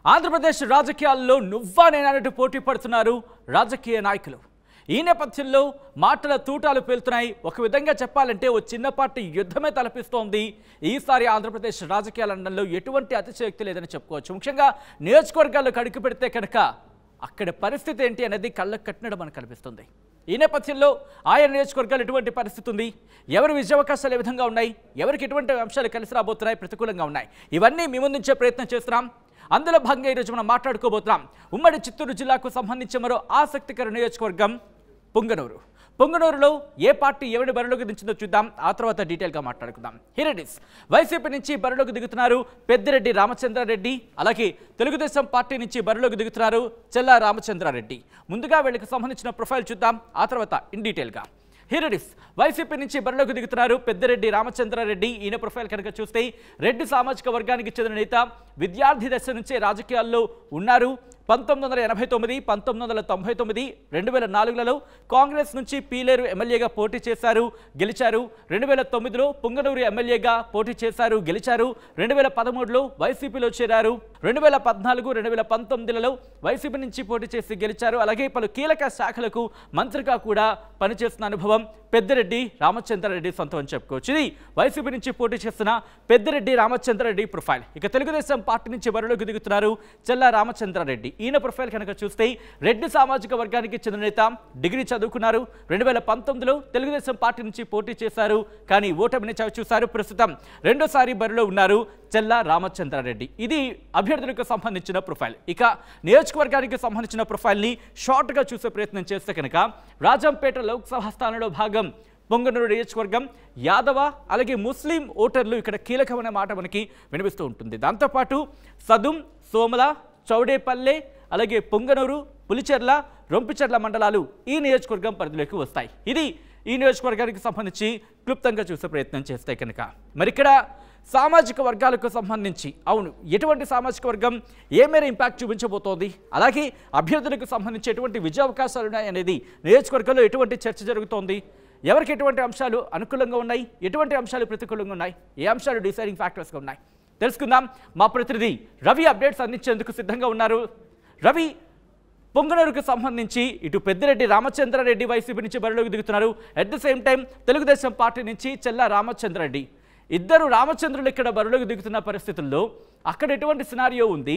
ఆంధ్రప్రదేశ్ రాజకీయాల్లో నువ్వా నేనన్నట్టు పోటీ పడుతున్నారు రాజకీయ నాయకులు. ఈ నేపథ్యంలో మాటల తూటాలు పేలుతున్నాయి. ఒక విధంగా చెప్పాలంటే ఓ చిన్నపాటి యుద్ధమే తలపిస్తోంది. ఈసారి ఆంధ్రప్రదేశ్ రాజకీయాలలో ఎటువంటి అతిశయోక్తి లేదని చెప్పుకోవచ్చు. ముఖ్యంగా నియోజకవర్గాల్లో కడుగు పెడితే కనుక అక్కడ పరిస్థితి ఏంటి అనేది కళ్ళకు కట్టినట్టు మనకు కనిపిస్తుంది. ఈ నేపథ్యంలో ఆయా నియోజకవర్గాలు ఎటువంటి పరిస్థితి ఉంది, ఎవరి విజయావకాశాలు ఏ విధంగా ఉన్నాయి, ఎవరికి ఎటువంటి అంశాలు కలిసి రాబోతున్నాయి, ప్రతికూలంగా ఉన్నాయి, ఇవన్నీ మీ ముందుంచే ప్రయత్నం చేస్తున్నాం. అందులో భాగంగా ఈరోజు మనం మాట్లాడుకోబోతున్నాం ఉమ్మడి చిత్తూరు జిల్లాకు సంబంధించి మరో ఆసక్తికర నియోజకవర్గం పొంగనూరు. పొంగనూరులో ఏ పార్టీ ఎవరిని బరిలోకి దించిందో చూద్దాం. ఆ తర్వాత డీటెయిల్గా మాట్లాడుకుందాం. Here it is. వైసీపీ నుంచి బరిలోకి దిగుతున్నారు పెద్దిరెడ్డి రామచంద్రారెడ్డి, అలాగే తెలుగుదేశం పార్టీ నుంచి బరిలోకి దిగుతున్నారు చెల్లా రామచంద్రారెడ్డి. ముందుగా వీళ్ళకి సంబంధించిన ప్రొఫైల్ చూద్దాం, ఆ తర్వాత ఇన్ డీటెయిల్గా. Here it is. వైసీపీ నుంచి బరిలోకి దిగుతున్నారు పెద్దిరెడ్డి రామచంద్రారెడ్డి. ఈయన ప్రొఫైల్ కనుక చూస్తే రెడ్డి సామాజిక వర్గానికి చెందిన నేత, విద్యార్థి దశ నుంచే రాజకీయాల్లో ఉన్నారు. 1989, 1999, 2004లలో కాంగ్రెస్ నుంచి పీలేరు ఎమ్మెల్యేగా పోటీ చేశారు, గెలిచారు. 2009లో పొంగనూరు ఎమ్మెల్యేగా పోటీ చేశారు, గెలిచారు. 2013లో వైసీపీలో చేరారు. 2014, 2019లలో వైసీపీ నుంచి పోటీ చేసి గెలిచారు. అలాగే పలు కీలక శాఖలకు మంత్రిగా కూడా పనిచేస్తున్న అనుభవం పెద్దిరెడ్డి రామచంద్రారెడ్డి సొంతం అని చెప్పుకోవచ్చు. ఇది వైసీపీ నుంచి పోటీ చేస్తున్న పెద్దిరెడ్డి రామచంద్రారెడ్డి ప్రొఫైల్. ఇక తెలుగుదేశం పార్టీ నుంచి బరిలోకి దిగుతున్నారు చెల్లా రామచంద్రారెడ్డి. ఈయన ప్రొఫైల్ కనుక చూస్తే రెడ్డి సామాజిక వర్గానికి చెందిన నేత, డిగ్రీ చదువుకున్నారు. 2019లో తెలుగుదేశం పార్టీ నుంచి పోటీ చేశారు, కానీ ఓటమిని చవిచూశారు. ప్రస్తుతం రెండోసారి బరిలో ఉన్నారు చెల్లా రామచంద్రారెడ్డి. ఇది అభ్యర్థులకు సంబంధించిన ప్రొఫైల్. ఇక నియోజకవర్గానికి సంబంధించిన ప్రొఫైల్ని షార్ట్గా చూసే ప్రయత్నం చేస్తే కనుక రాజంపేట లోక్సభ స్థానంలో భాగం పొంగనూరు నియోజకవర్గం యాదవ అలాగే ముస్లిం ఓటర్లు ఇక్కడ కీలకమైన మాట మనకి వినిపిస్తూ ఉంటుంది. దాంతోపాటు సదుం, సోమల, చౌడేపల్లె, అలాగే పొంగనూరు, పులిచెర్ల, రొంపిచెర్ల మండలాలు ఈ నియోజకవర్గం పరిధిలోకి వస్తాయి. ఇది ఈ నియోజకవర్గానికి సంబంధించి క్లుప్తంగా చూసే ప్రయత్నం చేస్తే కనుక మరి ఇక్కడ సామాజిక వర్గాలకు సంబంధించి అవును ఎటువంటి సామాజిక వర్గం ఏ మేర ఇంపాక్ట్ చూపించబోతోంది, అలాగే అభ్యర్థులకు సంబంధించి ఎటువంటి విజయావకాశాలు ఉన్నాయి అనేది నియోజకవర్గంలో ఎటువంటి చర్చ జరుగుతోంది, ఎవరికి ఎటువంటి అంశాలు అనుకూలంగా ఉన్నాయి, ఎటువంటి అంశాలు ప్రతికూలంగా ఉన్నాయి, ఏ అంశాలు డిసైడింగ్ ఫ్యాక్టర్స్గా ఉన్నాయి తెలుసుకుందాం. మా ప్రతినిధి రవి అప్డేట్స్ అందించేందుకు సిద్ధంగా ఉన్నారు. రవి, పొంగనూరుకు సంబంధించి ఇటు పెద్దిరెడ్డి రామచంద్రారెడ్డి వైసీపీ నుంచి బరిలోకి దిగుతున్నారు, at the same time Telugu Desam party నుంచి చెల్లా రామచంద్రారెడ్డి, ఇద్దరు రామచంద్రులు ఇక్కడ బరిలోకి దిగుతున్న పరిస్థితుల్లో అక్కడ ఎటువంటి సినారియో ఉంది,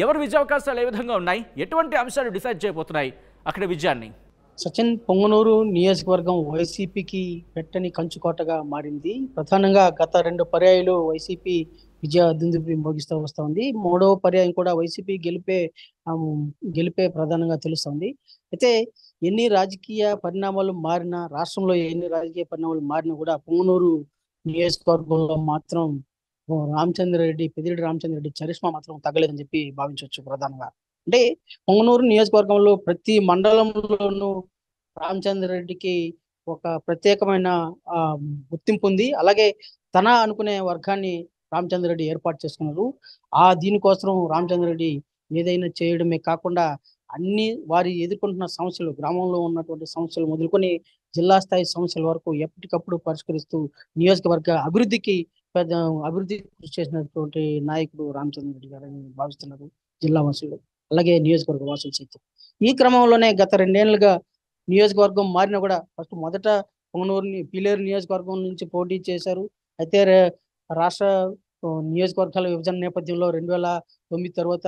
ఎవరు విజయావకాశాలు ఏ విధంగా ఉన్నాయి, ఎటువంటి అంశాలు డిసైడ్ చేయబోతున్నాయి అక్కడ విజయాన్ని? సచిన్, పొంగనూరు నియోజకవర్గం వైసీపీకి పెట్టని కంచుకోటగా మారింది. ప్రధానంగా గత 2 పర్యాయాలు వైసీపీ విజయ దుందుబి మోగిస్తూ వస్తుంది. 3వ పర్యాయం కూడా వైసీపీ గెలిపే ప్రధానంగా తెలుస్తోంది. అయితే ఎన్ని రాజకీయ పరిణామాలు మారినా, రాష్ట్రంలో ఎన్ని రాజకీయ పరిణామాలు మారినా కూడా పొంగనూరు నియోజకవర్గంలో మాత్రం పెద్దిరెడ్డి రామచంద్రారెడ్డి చరిష్మా మాత్రం తగ్గలేదని చెప్పి భావించవచ్చు. ప్రధానంగా అంటే పొంగనూరు నియోజకవర్గంలో ప్రతి మండలంలోనూ రామచంద్రారెడ్డికి ఒక ప్రత్యేకమైన గుర్తింపు ఉంది. అలాగే తన అనుకునే వర్గాన్ని రామచంద్రారెడ్డి ఏర్పాటు చేసుకున్నారు. దీనికోసం రామచంద్రారెడ్డి ఏదైనా చేయడమే కాకుండా అన్ని వారి ఎదుర్కొంటున్న సమస్యలు, గ్రామంలో ఉన్నటువంటి సమస్యలు మొదలుకొని జిల్లా స్థాయి సమస్యల వరకు ఎప్పటికప్పుడు పరిష్కరిస్తూ నియోజకవర్గ అభివృద్ధి కృషి చేసినటువంటి నాయకుడు రామచంద్రారెడ్డి గారని భావిస్తున్నారు జిల్లా వాసులు, అలాగే నియోజకవర్గ వాసులు సైతం. ఈ క్రమంలోనే గత 2 ఏళ్లుగా నియోజకవర్గం మారినా కూడా మొదట పొంగనూరుని పీలేరు నియోజకవర్గం నుంచి పోటీ చేశారు. అయితే రాష్ట్ర నియోజకవర్గాల విభజన నేపథ్యంలో 2009 తర్వాత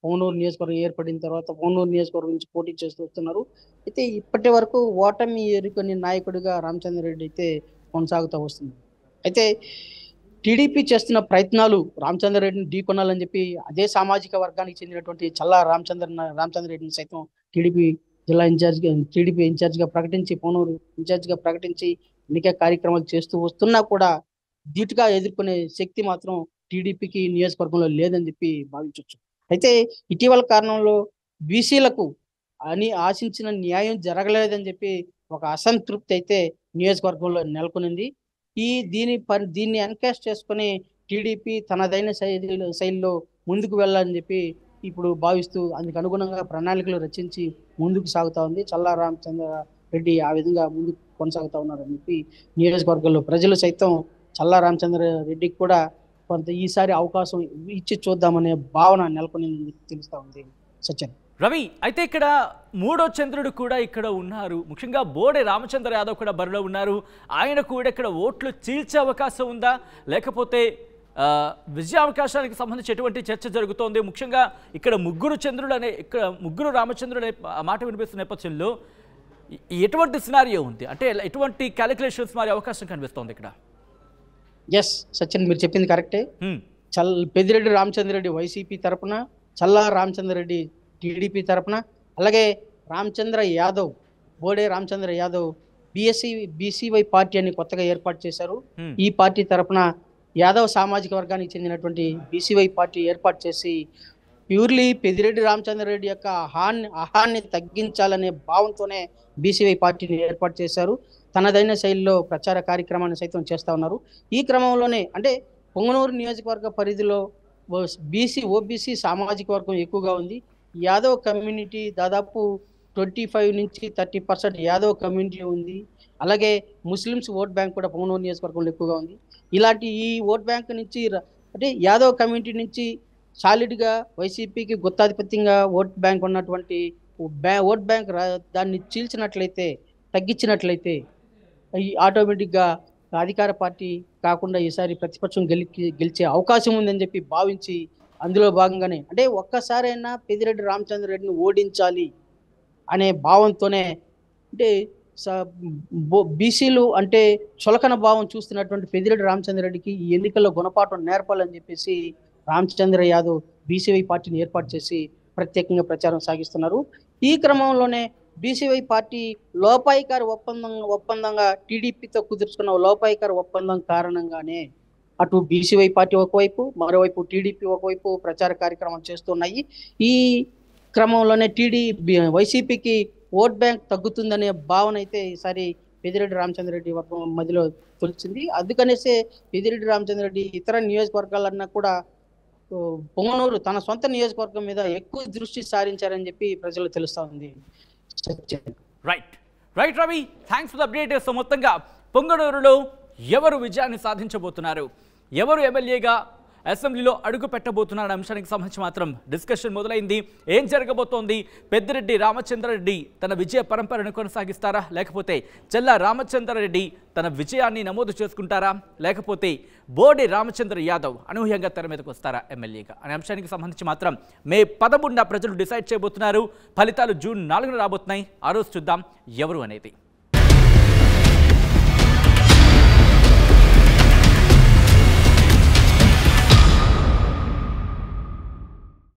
పొంగనూరు నియోజకవర్గం ఏర్పడిన తర్వాత పొంగనూరు నియోజకవర్గం నుంచి పోటీ చేస్తూ వస్తున్నారు. అయితే ఇప్పటి వరకు ఓటమి ఎరుకొని నాయకుడిగా రామచంద్రారెడ్డి అయితే కొనసాగుతూ వస్తుంది. అయితే టీడీపీ చేస్తున్న ప్రయత్నాలు రామచంద్రారెడ్డిని ఢీకొనాలని చెప్పి అదే సామాజిక వర్గానికి చెందినటువంటి చల్లా రామచంద్రారెడ్డిని సైతం టీడీపీ ఇన్ఛార్జిగా ప్రకటించి, పొంగనూరు ఇన్ఛార్జిగా ప్రకటించి ఎన్నిక కార్యక్రమాలు చేస్తూ వస్తున్నా కూడా ధీటుగా ఎదుర్కొనే శక్తి మాత్రం టీడీపీకి నియోజకవర్గంలో లేదని చెప్పి భావించవచ్చు. అయితే ఇటీవల కారణంలో బీసీలకు ఆశించిన న్యాయం జరగలేదని చెప్పి ఒక అసంతృప్తి అయితే నియోజకవర్గంలో నెలకొనింది. దీన్ని ఎన్కాష్ చేసుకుని టీడీపీ తనదైన శైలిలో ముందుకు వెళ్ళాలని చెప్పి ఇప్పుడు భావిస్తూ అందుకు అనుగుణంగా ప్రణాళికలు రచించి ముందుకు సాగుతా ఉంది. చల్లా రామచంద్రారెడ్డి ఆ విధంగా ముందుకు కొనసాగుతా ఉన్నారని చెప్పి నియోజకవర్గంలో ప్రజలు సైతం చల్లా రామచంద్రారెడ్డికి కూడా కొంత ఈసారి అవకాశం ఇచ్చి చూద్దామనే భావన నెలకొని తెలుస్తా ఉంది సచిన్. రవి, అయితే ఇక్కడ మూడో చంద్రుడు కూడా ఇక్కడ ఉన్నారు. ముఖ్యంగా బోడే రామచంద్ర యాదవ్ కూడా బరిలో ఉన్నారు. ఆయన కూడా ఇక్కడ ఓట్లు చీల్చే అవకాశం ఉందా, లేకపోతే విజయావకాశానికి సంబంధించి ఎటువంటి చర్చ జరుగుతోంది? ముఖ్యంగా ఇక్కడ ముగ్గురు చంద్రుడు అనే, ఇక్కడ ముగ్గురు రామచంద్రుడు అనే మాట వినిపిస్తున్న నేపథ్యంలో ఎటువంటి సినారియో ఉంది, అంటే ఎటువంటి క్యాలిక్యులేషన్స్ మారే అవకాశం కనిపిస్తోంది ఇక్కడ? ఎస్ సచిన్, మీరు చెప్పింది కరెక్టే. పెద్దిరెడ్డి రామచంద్రరెడ్డి వైసీపీ తరపున, చల్లా రామచంద్రరెడ్డి టీడీపీ తరపున, అలాగే రామచంద్ర యాదవ్, బోడే రామచంద్ర యాదవ్ బీసీవై పార్టీ అని కొత్తగా ఏర్పాటు చేశారు. ఈ పార్టీ తరపున యాదవ్ సామాజిక వర్గానికి చెందినటువంటి బీసీవై పార్టీ ఏర్పాటు చేసి ప్యూర్లీ పెద్దిరెడ్డి రామచంద్రరెడ్డి యొక్క అహాన్ని తగ్గించాలనే భావంతోనే బీసీవై పార్టీని ఏర్పాటు చేశారు. తనదైన శైలిలో ప్రచార కార్యక్రమాన్ని సైతం చేస్తూ ఉన్నారు. ఈ క్రమంలోనే అంటే పొంగనూరు నియోజకవర్గ పరిధిలో ఓబీసీ సామాజిక వర్గం ఎక్కువగా ఉంది. యాదవ్ కమ్యూనిటీ దాదాపు 25 నుంచి 30% యాదవ్ కమ్యూనిటీ ఉంది. అలాగే ముస్లిమ్స్ ఓట్ బ్యాంక్ కూడా పొంగనూరు నియోజకవర్గంలో ఎక్కువగా ఉంది. ఇలాంటి ఈ ఓట్ బ్యాంక్ నుంచి అంటే యాదవ్ కమ్యూనిటీ నుంచి సాలిడ్గా వైసీపీకి గుత్తాధిపత్యంగా ఓట్ బ్యాంక్ ఉన్నటువంటి ఓట్ బ్యాంక్ దాన్ని చీల్చినట్లయితే, తగ్గించినట్లయితే ఆటోమేటిక్గా అధికార పార్టీ కాకుండా ఈసారి ప్రతిపక్షం గెలిచే అవకాశం ఉందని చెప్పి భావించి అందులో భాగంగానే అంటే ఒక్కసారైనా పెద్దిరెడ్డి రామచంద్రరెడ్డిని ఓడించాలి అనే భావంతోనే అంటే బీసీలు అంటే చులకన భావం చూస్తున్నటువంటి పెద్దిరెడ్డి రామచంద్రరెడ్డికి ఈ ఎన్నికల్లో గుణపాఠం నేర్పాలని చెప్పేసి రామచంద్ర యాదవ్ బీసీవై పార్టీని ఏర్పాటు చేసి ప్రత్యేకంగా ప్రచారం సాగిస్తున్నారు. ఈ క్రమంలోనే బీసీవై పార్టీ లోపాయికారి ఒప్పందంగా టీడీపీతో కుదుర్చుకున్న లోపాయికారి ఒప్పందం కారణంగానే అటు బీసీవై పార్టీ ఒకవైపు, మరోవైపు టీడీపీ ఒకవైపు ప్రచార కార్యక్రమాలు చేస్తున్నాయి. ఈ క్రమంలోనే వైసీపీకి ఓట్ బ్యాంక్ తగ్గుతుందనే భావన అయితే ఈసారి పెద్దిరెడ్డి రామచంద్రరెడ్డి వర్గం మధ్యలో తొలిచింది. అందుకనేసే పెద్దిరెడ్డి రామచంద్రరెడ్డి ఇతర నియోజకవర్గాలన్నా కూడా పొంగనూరు తన సొంత నియోజకవర్గం మీద ఎక్కువ దృష్టి సారించారని చెప్పి ప్రజలు తెలుస్తా ఉంది. Right Ravi, thanks for the update. So మొత్తంగా పొంగనూరులో ఎవరు విజయాన్ని సాధించబోతున్నారు, ఎవరు ఎమ్మెల్యేగా అసెంబ్లీలో అడుగు పెట్టబోతున్న అంశానికి సంబంధించి మాత్రం డిస్కషన్ మొదలైంది. ఏం జరగబోతోంది? పెద్దిరెడ్డి రామచంద్రరెడ్డి తన విజయ పరంపరను కొనసాగిస్తారా, లేకపోతే చల్లా రామచంద్రరెడ్డి తన విజయాన్ని నమోదు చేసుకుంటారా, లేకపోతే బోడే రామచంద్ర యాదవ్ అనూహ్యంగా తెర మీదకు వస్తారా ఎమ్మెల్యేగా అనే అంశానికి సంబంధించి మాత్రం మే 11న ప్రజలు డిసైడ్ చేయబోతున్నారు. ఫలితాలు జూన్ 4న రాబోతున్నాయి. ఆ రోజు చూద్దాం ఎవరు అనేది.